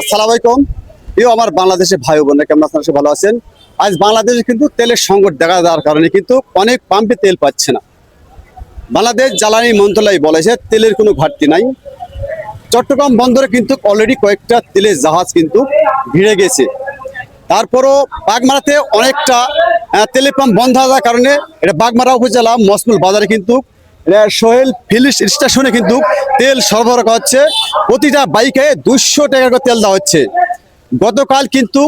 আসসালামু আলাইকুম। আমার বাংলাদেশের ভাই বোনেরা কেমন আছেন? ভালো আছেন? আজ বাংলাদেশে কিন্তু তেলের সংকট দেখা দেওয়ার কারণে কিন্তু অনেক পাম্পে তেল পাচ্ছে না। বাংলাদেশ জ্বালানি মন্ত্রণালয় বলেছে তেলের কোনো ঘাটতি নাই। চট্টগ্রাম বন্দরে কিন্তু অলরেডি কয়েকটা তেলের জাহাজ কিন্তু ভিড়ে গেছে। তারপরও বাগমারাতে অনেকটা তেলের পাম্প বন্ধ হওয়ার কারণে এটা বাগমারা উপজেলা মসমুল বাজারে কিন্তু সোহেল ফিলিশ স্টেশনে কিন্তু তেল সরবরাহ করা হচ্ছে। প্রতিটা বাইকে 200 টাকা করে তেল দেওয়া হচ্ছে। গতকাল কিন্তু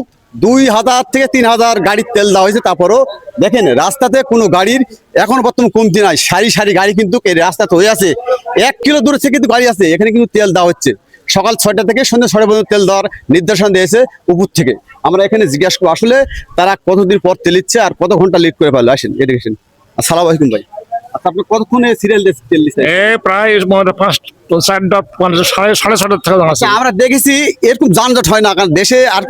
2000 থেকে 3000 গাড়ির তেল দেওয়া হয়েছে। তারপরও দেখেন রাস্তাতে কোনো গাড়ির এখন বর্তমান কমতি নাই, সারি সারি গাড়ি কিন্তু এই রাস্তাতে হয়ে আছে। 1 কিলো দূরে থেকে কিন্তু গাড়ি আছে, এখানে কিন্তু তেল দেওয়া হচ্ছে। সকাল 6টা থেকে সন্ধ্যা 6টা পর্যন্ত তেল দেওয়ার নির্দেশনা দিয়েছে উপর থেকে। আমরা এখানে জিজ্ঞাসা করবো আসলে তারা কতদিন পর তেল দিচ্ছে আর কত ঘন্টা লেট করে ফেললো। আসেন এদিকে আসেন। আসসালামু আলাইকুম ভাই। আচ্ছা, আপনি কতক্ষণে সিরিয়াল তেল দিচ্ছেন? প্রায় 5:30 থেকে আচ্ছা, আমরা দেখেছি এরকম যানজট হয় না, কারণ দেশে আর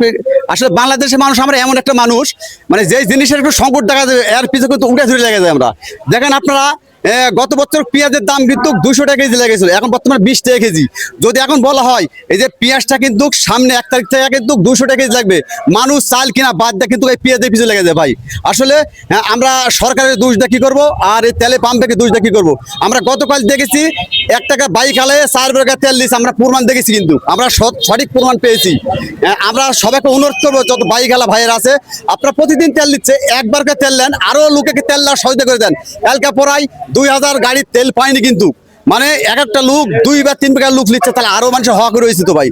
আসলে বাংলাদেশের মানুষ আমরা এমন একটা মানুষ, মানে যে জিনিসের একটু সংকট দেখা যায় এর পিছনে কিন্তু উঠে ধরে লেগে যায়। আমরা দেখেন আপনারা গত বছর পেঁয়াজের দাম কিন্তু 200 টাকা কেজি লেগেছিল, এখন বর্তমানে 20 টাকা কেজি। যদি এখন বলা হয় এই যে পেঁয়াজটা কিন্তু সামনে 1 তারিখ থেকে কিন্তু 200 টাকা কেজি লাগবে, মানুষ চাল কিনা বাদ দেয় কিন্তু এই পেঁয়াজের পিছনে লেগে যায় ভাই। আসলে আমরা সরকারের দোষ দিয়ে কি করবো আর এই তেলে পাম্পে দোষ দিয়ে কি করবো? আমরা গতকাল দেখেছি 1 টাকা বাইক আলে 4 টাকা তেল দিচ্ছে, আমরা প্রমাণ দেখেছি, কিন্তু আমরা সঠিক প্রমাণ পেয়েছি। আমরা সবাইকে অনুরোধ করবো যত বাইক আলা ভাইয়ের আছে আপনারা প্রতিদিন তেল দিচ্ছে, একবার করে তেল দেন, আরো লোকে তেল দেওয়ার সহযোগিতা করে দেন। কালকে পড়াই 2000 গাড়ির তেল পায়নি, কিন্তু মানে এক একটা লোক 2 বা 3 টাকার লোক নিচ্ছে, তাহলে আরো মানুষের হক রয়েছে তো ভাই।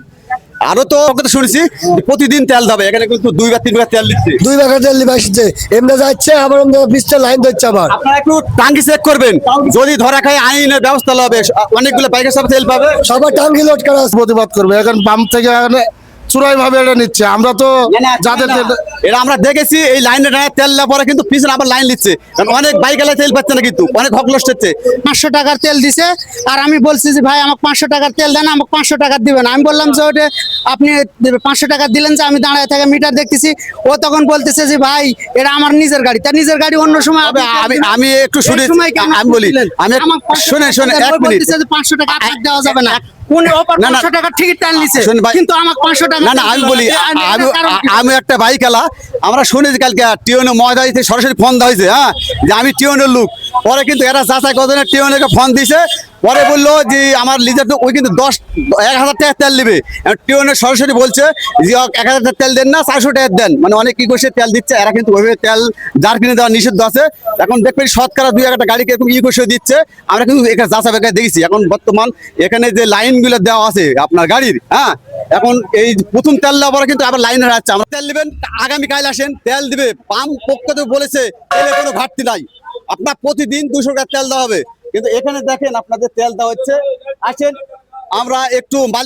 আরো তো কথা শুনেছি প্রতিদিন তেল দেবে, এখানে কিন্তু 2 বা 3 টাকা তেল দিচ্ছে। 2 টাকা তেল দিবে আসছে, এমনি যাচ্ছে আবার 20টা লাইন ধরছে আবার। আপনারা একটু টাঙ্কি চেক করবেন, যদি ধরা খায় আইনের ব্যবস্থা হবে, অনেকগুলো বাইকের সব তেল পাবে। সবার টাঙ্কি লোড করা আছে। প্রতিবাদ করবে। এখন পাম্প থেকে চুরাই ভাবে এটা নিচ্ছে। আমরা তো যাদের এটা আমরা দেখেছি এই লাইনে তেল না পরে কিন্তু পিছনে আবার লাইন নিচ্ছে, কারণ অনেক বাইক এলাকায় তেল পাচ্ছে না, কিন্তু অনেক হক নষ্ট হচ্ছে। 500 টাকার তেল দিছে, আর আমি বলছি যে ভাই আমাকে 500 টাকার তেল দেন, আমাকে 500 টাকা দিবেন। আমি বললাম যে ওটা আপনি 500 টাকা দিলেন, যে আমি দাঁড়ায় থেকে মিটার দেখতেছি। ও তখন বলতেছে যে ভাই এটা আমার নিজের গাড়ি, তার নিজের গাড়ি অন্য সময় আমি একটু শুনে আমি বলি, আমি শুনে 1 মিনিট। 500 টাকা আপনার দেওয়া যাবে না। উনি ওপর 500 টাকা ঠিকই তেল নিছে, কিন্তু আমাকে 500 টাকা না আমি বলি, আমি একটা বাইক আলা, আমরা শুনেছি কালকে টিওনে ময়দা হয়েছে, সরাসরি ফোন দেওয়া হয়েছে, হ্যাঁ, যে আমি টিওনের লোক। পরে কিন্তু এরা যাচাই কতজনের টিওনেরকে ফোন দিছে, পরে বললো যে আমার লিটার তো ওই কিন্তু 10,000 টাকা তেল দিবে। টিওনের সরাসরি বলছে যে 1000 টাকা তেল দেন না, 400 টাকা দেন, মানে অনেক কি করছে তেল দিচ্ছে। এরা কিন্তু ওইভাবে তেল যার কিনে দেওয়া নিষিদ্ধ আছে। এখন দেখবেন শতকরা 2-1টা গাড়িকে এরকম করে দিচ্ছে। আমরা কিন্তু এখানে যাচাই বাছাই দেখেছি। এখন বর্তমান এখানে যে লাইনগুলো দেওয়া আছে আপনার গাড়ির, হ্যাঁ, এখন এই প্রথম তেল দেওয়ার পরে কিন্তু আবার লাইনে রাখছে। আমরা তেল দিবেন, আগামীকাল আসেন তেল দিবে। পাম্প পক্ষ থেকে বলেছে তেলে কোনো ঘাটতি নাই, আপনার প্রতিদিন 200 টাকা তেল দেওয়া হবে। কিন্তু এখানে দেখেন আপনাদের তেল দেওয়া হচ্ছে। আসেন আমরা একটু